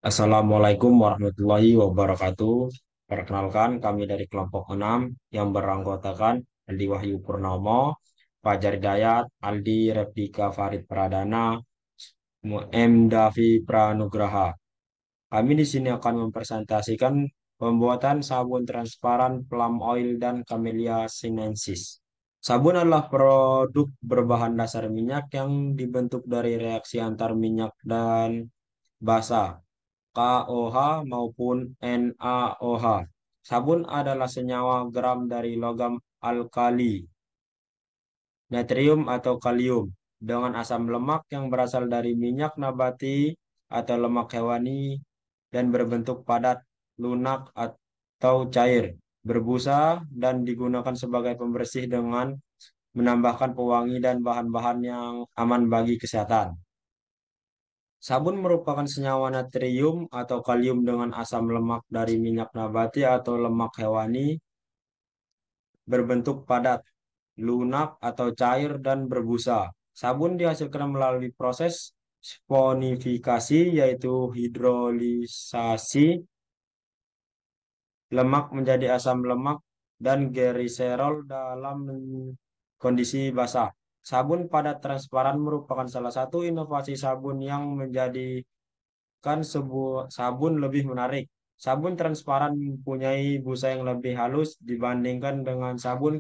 Assalamualaikum warahmatullahi wabarakatuh. Perkenalkan, kami dari kelompok 6 yang beranggotakan Aldi Wahyu Purnomo, Fajar Hidayat, Aldi Replika Farid Pradana, M. Davi Pranugraha. Kami di sini akan mempresentasikan pembuatan sabun transparan Plum Oil dan Camellia sinensis. Sabun adalah produk berbahan dasar minyak yang dibentuk dari reaksi antar minyak dan basa, KOH maupun NaOH. Sabun adalah senyawa gram dari logam alkali, natrium atau kalium, dengan asam lemak yang berasal dari minyak nabati atau lemak hewani dan berbentuk padat, lunak atau cair, berbusa dan digunakan sebagai pembersih dengan menambahkan pewangi dan bahan-bahan yang aman bagi kesehatan. Sabun merupakan senyawa natrium atau kalium dengan asam lemak dari minyak nabati atau lemak hewani, berbentuk padat, lunak atau cair dan berbusa. Sabun dihasilkan melalui proses sponifikasi, yaitu hidrolisasi lemak menjadi asam lemak dan gliserol dalam kondisi basah. Sabun padat transparan merupakan salah satu inovasi sabun yang menjadi sebuah sabun lebih menarik. Sabun transparan mempunyai busa yang lebih halus dibandingkan dengan sabun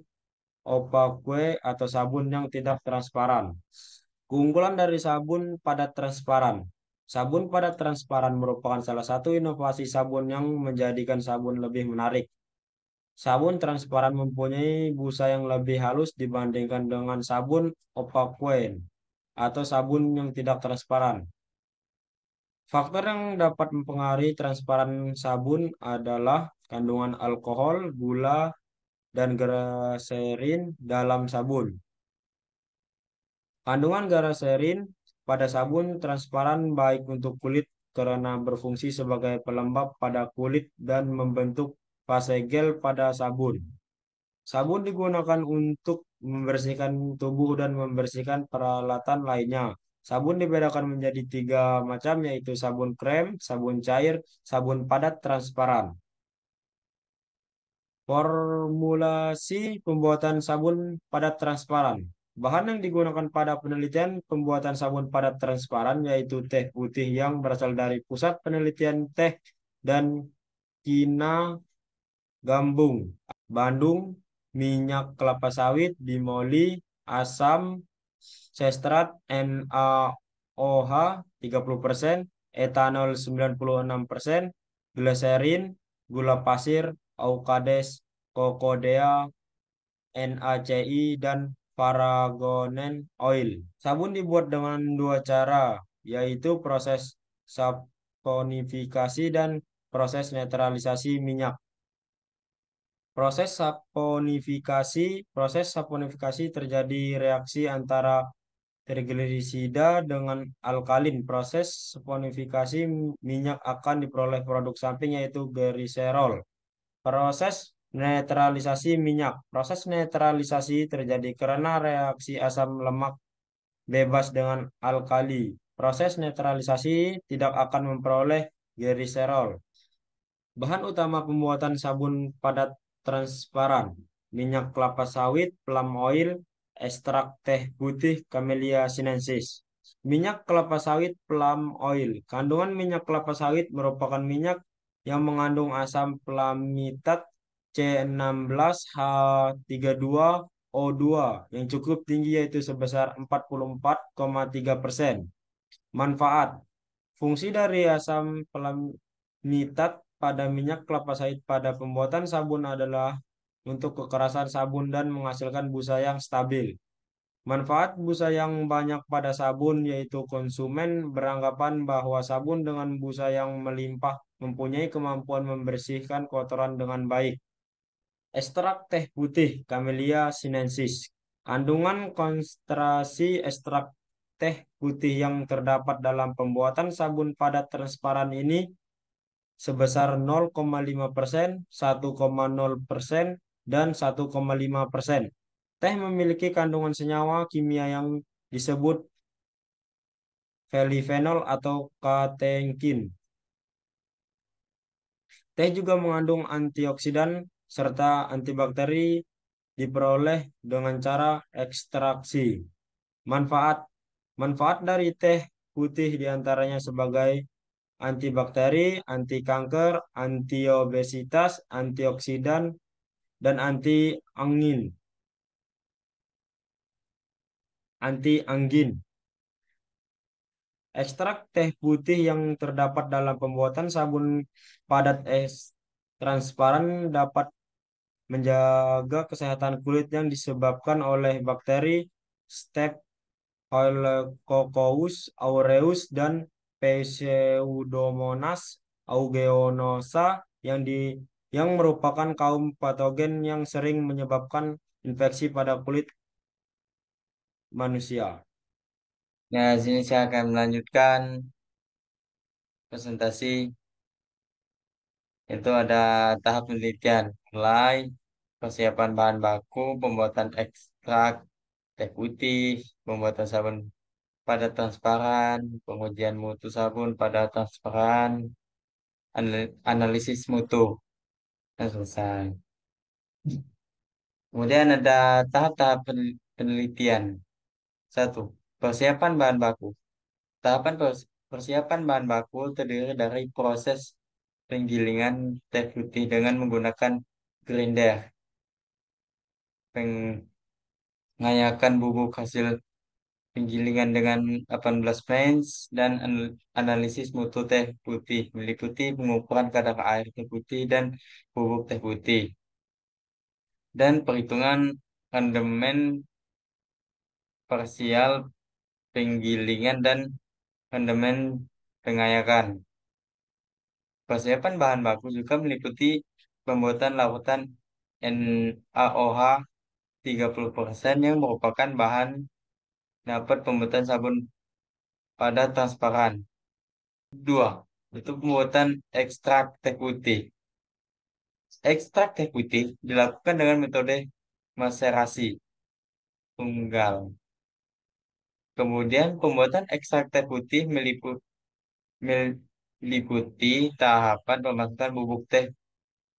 opaque atau sabun yang tidak transparan. Keunggulan dari sabun padat transparan. Sabun padat transparan merupakan salah satu inovasi sabun yang menjadikan sabun lebih menarik. Sabun transparan mempunyai busa yang lebih halus dibandingkan dengan sabun opaque atau sabun yang tidak transparan. Faktor yang dapat mempengaruhi transparan sabun adalah kandungan alkohol, gula, dan glycerin dalam sabun. Kandungan glycerin pada sabun transparan baik untuk kulit karena berfungsi sebagai pelembab pada kulit dan membentuk fase gel pada sabun. Sabun digunakan untuk membersihkan tubuh dan membersihkan peralatan lainnya. Sabun dibedakan menjadi tiga macam, yaitu sabun krem, sabun cair, sabun padat transparan. Formulasi pembuatan sabun padat transparan. Bahan yang digunakan pada penelitian pembuatan sabun padat transparan yaitu teh putih yang berasal dari Pusat Penelitian Teh dan Kina Gambung, Bandung, minyak kelapa sawit, bimoli, asam sestrat, NaOH 30%, etanol 96%, gliserin, gula pasir, aukades, kokodea, NaCl, dan paragonen oil. Sabun dibuat dengan dua cara, yaitu proses saponifikasi dan proses netralisasi minyak. Proses saponifikasi terjadi reaksi antara trigliserida dengan alkalin. Proses saponifikasi minyak akan diperoleh produk samping yaitu gliserol. Proses netralisasi minyak. Proses netralisasi terjadi karena reaksi asam lemak bebas dengan alkali. Proses netralisasi tidak akan memperoleh gliserol. Bahan utama pembuatan sabun padat transparan: minyak kelapa sawit, palm oil, ekstrak teh putih, Camellia sinensis. Minyak kelapa sawit, palm oil. Kandungan minyak kelapa sawit merupakan minyak yang mengandung asam palmitat C16H32O2 yang cukup tinggi, yaitu sebesar 44,3%. Manfaat. Fungsi dari asam palmitat pada minyak kelapa sawit pada pembuatan sabun adalah untuk kekerasan sabun dan menghasilkan busa yang stabil. Manfaat busa yang banyak pada sabun yaitu konsumen beranggapan bahwa sabun dengan busa yang melimpah mempunyai kemampuan membersihkan kotoran dengan baik. Ekstrak teh putih Camellia sinensis. Kandungan konsentrasi ekstrak teh putih yang terdapat dalam pembuatan sabun padat transparan ini sebesar 0,5%, 1,0%, dan 1,5%. Teh memiliki kandungan senyawa kimia yang disebut polyphenol atau katekin. Teh juga mengandung antioksidan serta antibakteri diperoleh dengan cara ekstraksi. Manfaat Manfaat dari teh putih diantaranya sebagai antibakteri, anti kanker, antiobesitas, antioksidan, dan anti-anggin. Ekstrak teh putih yang terdapat dalam pembuatan sabun padat es transparan dapat menjaga kesehatan kulit yang disebabkan oleh bakteri Staphylococcus aureus dan Pseudomonas aeruginosa yang merupakan kaum patogen yang sering menyebabkan infeksi pada kulit manusia. Nah, sini saya akan melanjutkan presentasi. Itu ada tahap penelitian, mulai persiapan bahan baku, pembuatan ekstrak teh putih, pembuatan sabun pada transparan, pengujian mutu sabun pada transparan, analisis mutu, dan selesai. Kemudian ada tahap-tahap penelitian. Satu, persiapan bahan baku. Persiapan bahan baku terdiri dari proses penggilingan teh putih dengan menggunakan grinder, pengayakan bubuk hasil penggilingan dengan 18 mens, dan analisis mutu teh putih meliputi pengukuran kadar air teh putih dan bubuk teh putih, dan perhitungan rendemen parsial penggilingan dan rendemen pengayakan. Persiapan bahan baku juga meliputi pembuatan larutan NaOH 30% yang merupakan bahan dapat pembuatan sabun pada transparan. Dua, itu pembuatan ekstrak teh putih. Ekstrak teh putih dilakukan dengan metode maserasi tunggal. Kemudian pembuatan ekstrak teh putih meliputi tahapan pemasukan bubuk teh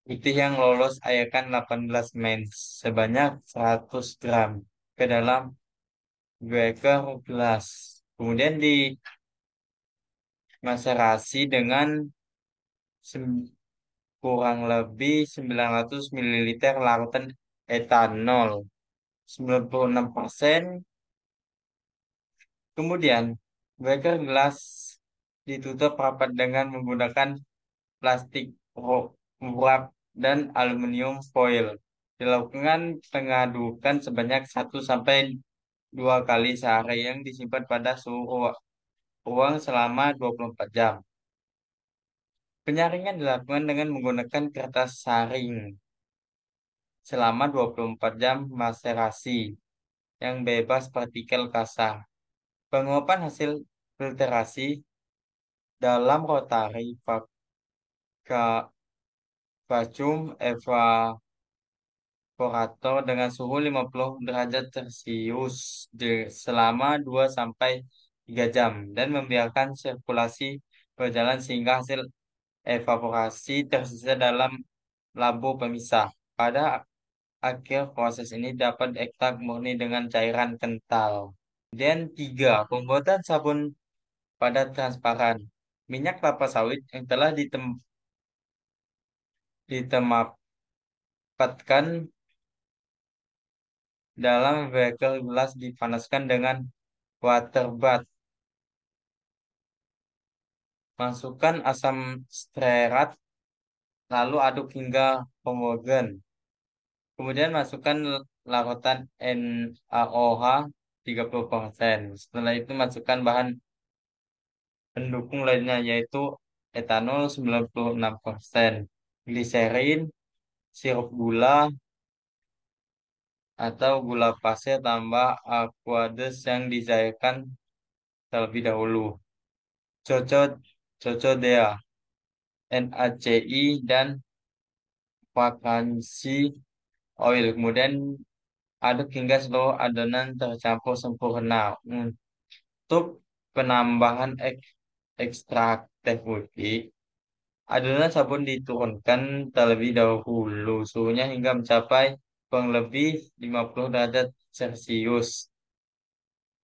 putih yang lolos ayakan 18 mens sebanyak 100 gram ke dalam beker gelas. Kemudian dimaserasi dengan kurang lebih 900 ml larutan etanol 96%. Kemudian beker gelas ditutup rapat dengan menggunakan plastik wrap dan aluminium foil. Dilakukan pengadukan sebanyak 1 sampai 2 kali sehari yang disimpan pada suhu ruang selama 24 jam. Penyaringan dilakukan dengan menggunakan kertas saring selama 24 jam maserasi yang bebas partikel kasar. Penguapan hasil filtrasi dalam rotary vacuum evaporator dengan suhu 50 derajat Celcius selama 2 sampai 3 jam dan membiarkan sirkulasi berjalan sehingga hasil evaporasi tersisa dalam lampu pemisah. Pada akhir proses ini dapat ekstrak murni dengan cairan kental. Dan tiga, pembuatan sabun pada transparan. Minyak kelapa sawit yang telah ditempatkan dalam beker gelas dipanaskan dengan water bath. Masukkan asam stearat, lalu aduk hingga homogen. Kemudian masukkan larutan NaOH 30%. Setelah itu masukkan bahan pendukung lainnya yaitu etanol 96%, gliserin, sirup gula, atau gula pasir tambah aqueous yang dicairkan terlebih dahulu. Cocot, cocodea, NaCl, dan vakansi oil. Kemudian aduk hingga seluruh adonan tercampur sempurna. Untuk penambahan ekstrak teh putih, Adonan sabun diturunkan terlebih dahulu suhunya hingga mencapai kurang lebih 50 derajat Celcius.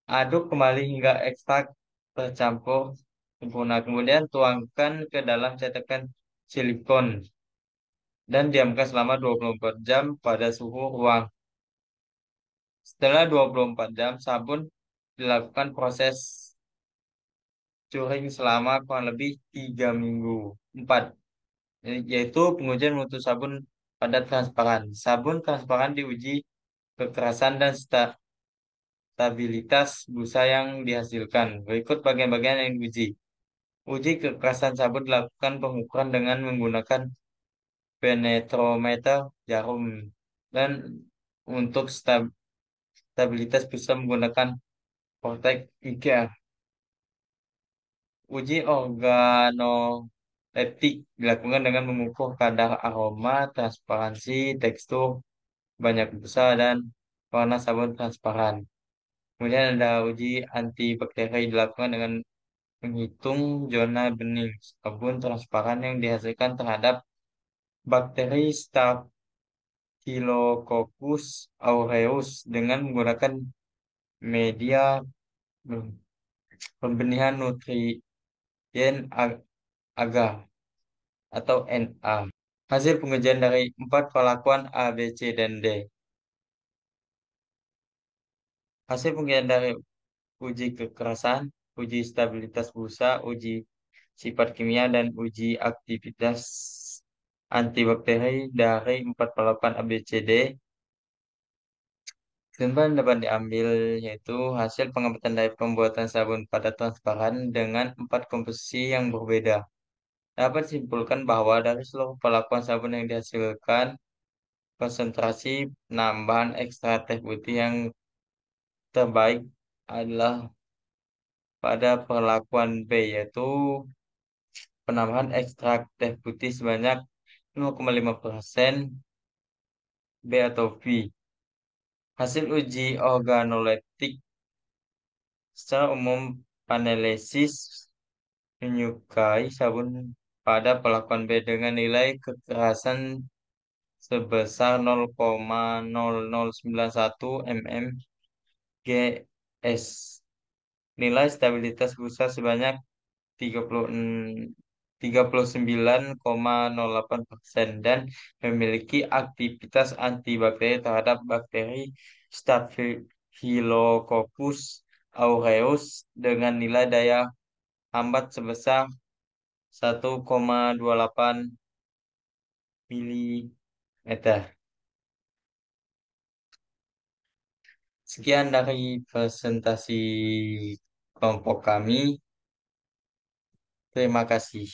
Aduk kembali hingga ekstrak tercampur sempurna. Kemudian tuangkan ke dalam cetakan silikon dan diamkan selama 24 jam pada suhu ruang. Setelah 24 jam, sabun dilakukan proses curing selama kurang lebih 3 minggu. 4. Yaitu pengujian mutu sabun pada transparan. Sabun transparan diuji kekerasan dan stabilitas busa yang dihasilkan. Berikut bagian-bagian yang diuji. Uji kekerasan sabun dilakukan pengukuran dengan menggunakan penetrometer jarum dan untuk stabilitas busa menggunakan Vortex IKEA. Uji organoleptik dilakukan dengan mengukur kadar aroma, transparansi, tekstur, banyak busa, dan warna sabun transparan. Kemudian ada uji antibakteri dilakukan dengan menghitung zona bening sabun transparan yang dihasilkan terhadap bakteri Staphylococcus aureus dengan menggunakan media pembenihan nutrien agar atau NA. Hasil pengujian dari 4 perlakuan A, B, C, dan D. Hasil pengujian dari uji kekerasan, uji stabilitas busa, uji sifat kimia, dan uji aktivitas antibakteri dari 4 perlakuan A, B, C, D. Kesimpulan dapat diambil yaitu hasil pengamatan dari pembuatan sabun pada transparan dengan 4 komposisi yang berbeda. Dapat disimpulkan bahwa dari seluruh perlakuan sabun yang dihasilkan, konsentrasi penambahan ekstra teh putih yang terbaik adalah pada perlakuan B, yaitu penambahan ekstrak teh putih sebanyak 0,5% B atau V. Hasil uji organoleptik secara umum panelesis menyukai sabun pada perlakuan B dengan nilai kekerasan sebesar 0,0091 mmGs. Nilai stabilitas busa sebanyak 39,08% dan memiliki aktivitas antibakteri terhadap bakteri Staphylococcus aureus dengan nilai daya hambat sebesar 1,28 milimeter. Sekian dari presentasi kelompok kami. Terima kasih.